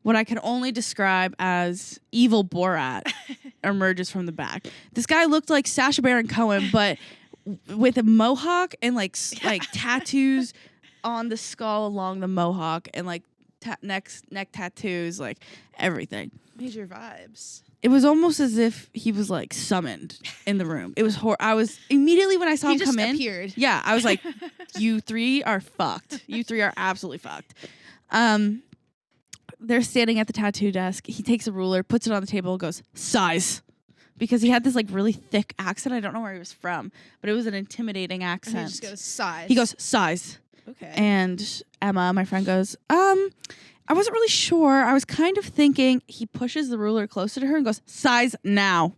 what I can only describe as evil Borat emerges from the back. This guy looked like Sacha Baron Cohen, but with a mohawk and like tattoos on the skull along the mohawk and like neck tattoos, like everything. Major vibes. It was almost as if he was like summoned in the room. It was I was immediately when I saw him come in. Appeared. Yeah, I was like, you three are fucked. You three are absolutely fucked. They're standing at the tattoo desk. He takes a ruler, puts it on the table, goes, size. Because he had this like really thick accent. I don't know where he was from, but it was an intimidating accent. And he just goes, size. He goes, size. Okay. And Emma, my friend, goes, I wasn't really sure. I was kind of thinking. He pushes the ruler closer to her and goes, size now.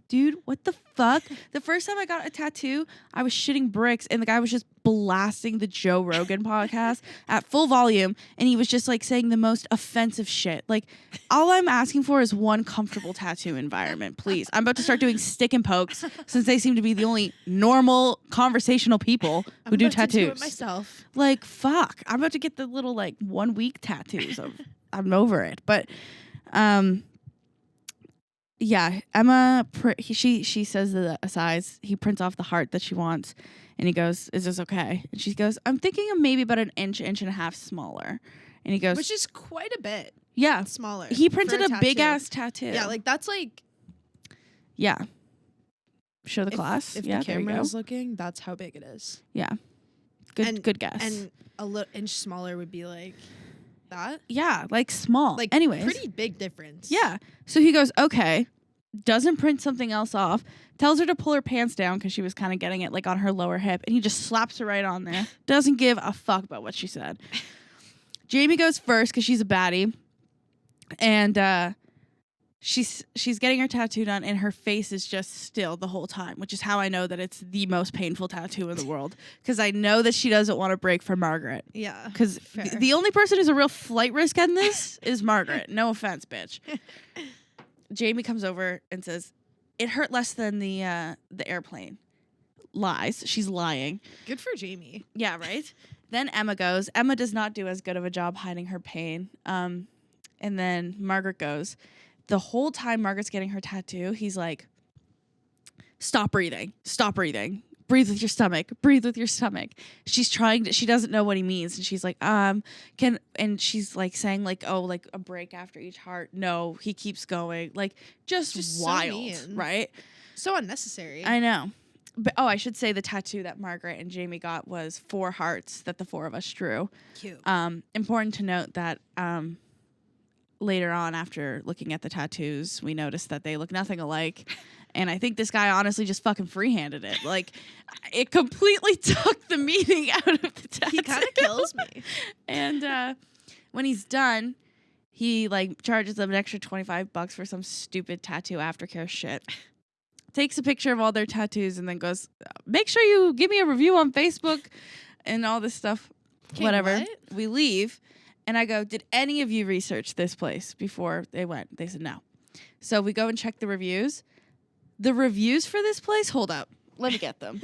Dude, what the fuck? The first time I got a tattoo, I was shitting bricks and the guy was just blasting the Joe Rogan podcast at full volume. And he was just like saying the most offensive shit. Like, all I'm asking for is one comfortable tattoo environment, please. I'm about to start doing stick and pokes since they seem to be the only normal conversational people who do tattoos. To do it myself. Like, fuck. I'm about to get the little like 1 week tattoos. I'm over it. But, yeah, Emma, she says the size. He prints off the heart that she wants, and he goes, is this okay? And she goes, I'm thinking of maybe about an inch and a half smaller. And he goes, which is quite a bit yeah, smaller. He printed a big-ass tattoo. Yeah, like that's like... Yeah. Show the class. If yeah, the camera is looking, that's how big it is. Yeah. Good guess. And a little inch smaller would be like... that? Yeah, like small. Like, anyways. Pretty big difference. Yeah. So he goes, okay, doesn't print something else off, tells her to pull her pants down because she was kind of getting it like on her lower hip, and he just slaps her right on there. Doesn't give a fuck about what she said. Jamie goes first because she's a baddie, and she's getting her tattoo done, and her face is just still the whole time, which is how I know that it's the most painful tattoo in the world, because I know that she doesn't want to break for Margaret. Yeah. Because the only person who's a real flight risk in this is Margaret. No offense, bitch. Jamie comes over and says, it hurt less than the airplane. Lies. She's lying. Good for Jamie. Yeah, right? Then Emma goes. Emma does not do as good of a job hiding her pain. And then Margaret goes. The whole time Margaret's getting her tattoo, he's like, stop breathing. Stop breathing. Breathe with your stomach. Breathe with your stomach. She's trying to, she doesn't know what he means. And she's like, and she's like saying like, oh, like a break after each heart. No, he keeps going. Like, just wild, so right? So unnecessary. I know. But, I should say the tattoo that Margaret and Jamie got was 4 hearts that the 4 of us drew. Cute. Important to note that, later on, after looking at the tattoos, we noticed that they look nothing alike. And I think this guy honestly just fucking freehanded it. Like, it completely took the meaning out of the tattoo. He kind of kills me. And when he's done, he like charges them an extra $25 for some stupid tattoo aftercare shit. Takes a picture of all their tattoos and then goes, make sure you give me a review on Facebook and all this stuff. Whatever. What? We leave. And I go, did any of you research this place before they went? They said no. So we go and check the reviews. The reviews for this place, hold up. Let me get them.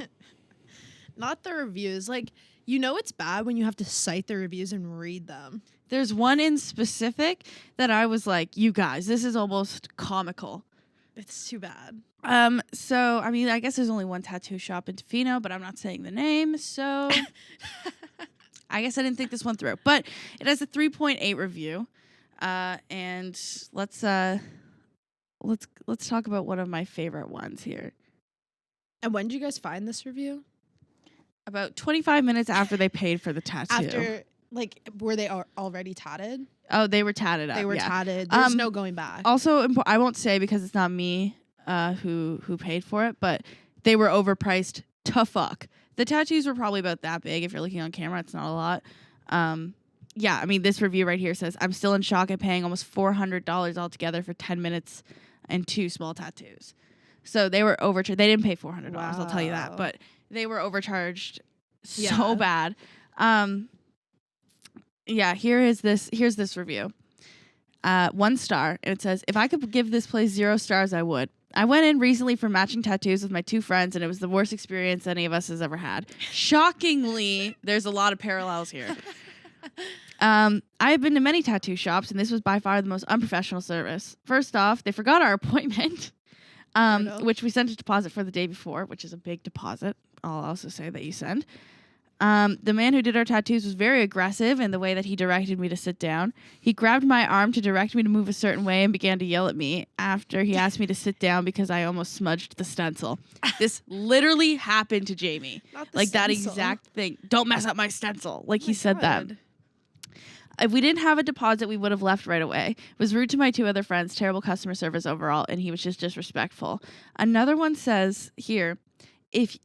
Not the reviews. Like, you know it's bad when you have to cite the reviews and read them. There's one in specific that I was like, you guys, this is almost comical. It's too bad. So, I mean, I guess there's only one tattoo shop in Tofino, but I'm not saying the name, so... I guess I didn't think this one through, but it has a 3.8 review, and let's talk about one of my favorite ones here. And when did you guys find this review? About 25 minutes after they paid for the tattoo. After, like, were they already tatted? Oh, they were tatted up. They were yeah. tatted. There's no going back. Also, I won't say because it's not me who paid for it, but they were overpriced to fuck. The tattoos were probably about that big. If you're looking on camera, it's not a lot. Yeah, I mean, this review right here says, I'm still in shock at paying almost $400 altogether for 10 minutes and 2 small tattoos. So they were overcharged. They didn't pay $400, I'll tell you that. But they were overcharged so bad. Yeah, here's this review. 1 star. And it says, if I could give this place 0 stars, I would. I went in recently for matching tattoos with my 2 friends, and it was the worst experience any of us has ever had. Shockingly, there's a lot of parallels here. I have been to many tattoo shops, and this was by far the most unprofessional service. First off, they forgot our appointment, which we sent a deposit for the day before, which is a big deposit. I'll also say that you send. The man who did our tattoos was very aggressive in the way that he directed me to sit down. He grabbed my arm to direct me to move a certain way and began to yell at me after he asked me to sit down because I almost smudged the stencil. This literally happened to Jamie. Like stencil. That exact thing. Don't mess up my stencil. Like he said that. If we didn't have a deposit, we would have left right away. It was rude to my 2 other friends, terrible customer service overall, and he was just disrespectful. Another one says here, if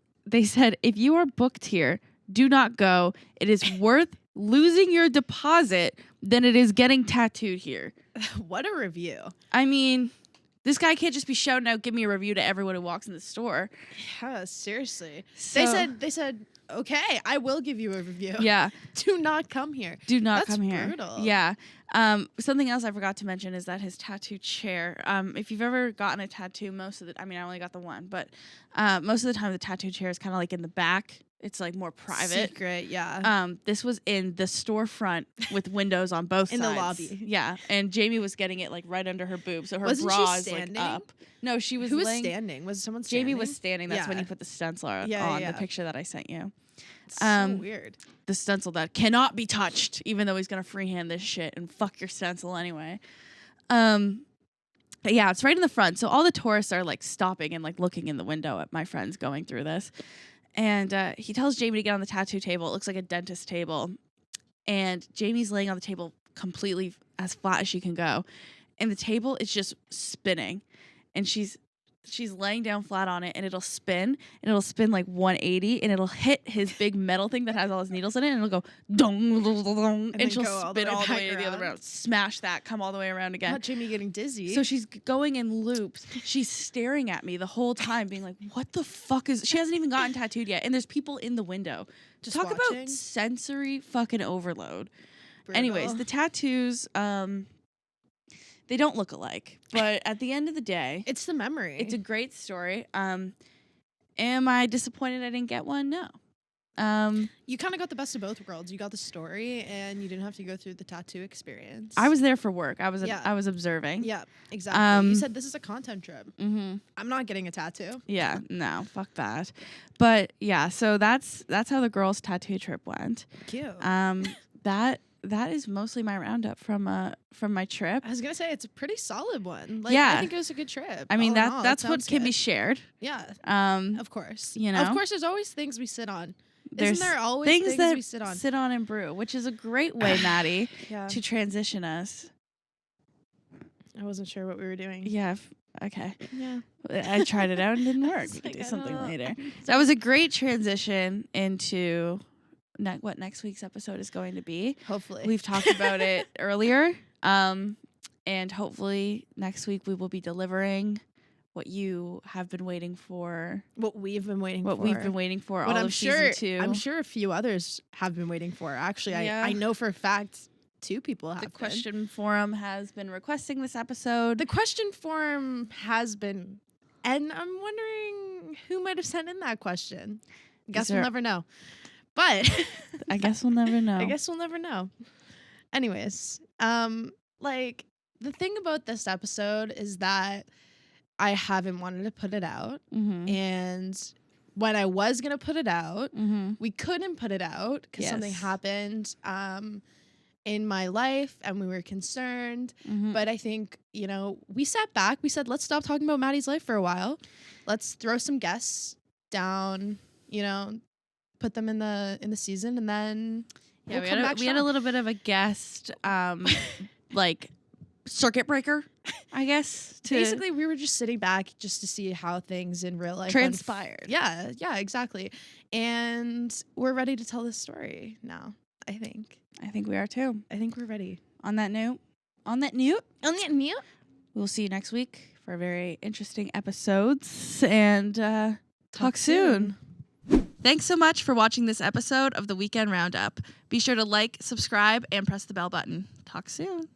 you are booked here, do not go. It is worth losing your deposit than it is getting tattooed here. What a review. I mean, this guy can't just be shouting out, give me a review to everyone who walks in the store. Yeah, seriously. So, they said, okay, I will give you a review. Yeah. Do not come here. Do not come here. That's brutal. Yeah. Something else I forgot to mention is that his tattoo chair, if you've ever gotten a tattoo, I only got the one, but most of the time the tattoo chair is kind of like in the back. It's like more private. Secret, yeah. This was in the storefront with windows on both sides. In the lobby. Yeah. And Jamie was getting it like right under her boob. So her Wasn't bra she is like standing? up. No, she was Who was standing? Was someone standing? Jamie was standing. That's when Yeah. he put the stencil on Yeah. the picture that I sent you. It's so weird. The stencil that cannot be touched, even though he's going to freehand this shit and fuck your stencil anyway. But yeah, it's right in the front. So all the tourists are like stopping and like looking in the window at my friends going through this. And he tells Jamie to get on the tattoo table. It looks like a dentist table. And Jamie's laying on the table completely as flat as she can go. And the table is just spinning. And she's laying down flat on it, and it'll spin like 180, and it'll hit his big metal thing that has all his needles in it, and it'll go dong, dong, dong, dong, and she'll spin all the way to the other round, smash that, come all the way around again. Not Jamie getting dizzy. So she's going in loops. She's staring at me the whole time, being like, "What the fuck is?" She hasn't even gotten tattooed yet, and there's people in the window. Just talk watching. about sensory fucking overload. Brutal. Anyways, the tattoos. They don't look alike, but at the end of the day, it's the memory. It's a great story. Am I disappointed I didn't get one? No. You kind of got the best of both worlds. You got the story, and you didn't have to go through the tattoo experience. I was there for work. I was observing. Yeah, exactly. You said this is a content trip. Mm-hmm. I'm not getting a tattoo. Yeah, no, fuck that. But yeah, so that's how the girls' tattoo trip went. Cute. That is mostly my roundup from my trip. I was gonna say it's a pretty solid one. Like, yeah, I think it was a good trip. I mean that's what can be shared. Yeah. Of course. You know. Of course, there's always things we sit on. There's Isn't there always things that we sit on? Sit on and brew, which is a great way, Maddie, yeah. to transition us. I wasn't sure what we were doing. Yeah. Okay. Yeah. I tried it out and didn't work. We can do something later. That was a great transition into what next week's episode is going to be. Hopefully. We've talked about it earlier. And hopefully next week we will be delivering what you have been waiting for. What we've been waiting for. What we've been waiting for all of season 2. I'm sure a few others have been waiting for. Actually, I know for a fact 2 people have. The question forum has been requesting this episode. The question forum has been, and I'm wondering who might have sent in that question. Guess we'll never know. But I guess we'll never know. I guess we'll never know. Anyways, like the thing about this episode is that I haven't wanted to put it out. Mm-hmm. And when I was going to put it out, mm-hmm. we couldn't put it out because something happened in my life and we were concerned. Mm-hmm. But I think, we sat back. We said, let's stop talking about Maddie's life for a while. Let's throw some guests down, put them in the season, and then we had a little bit of a guest like circuit breaker, I guess. Basically, we were just sitting back just to see how things in real life transpired. Yeah, exactly. And we're ready to tell this story now, I think. I think we are too. I think we're ready. On that note, we'll see you next week for very interesting episodes, and talk soon. Thanks so much for watching this episode of the Weekend Roundup. Be sure to like, subscribe, and press the bell button. Talk soon.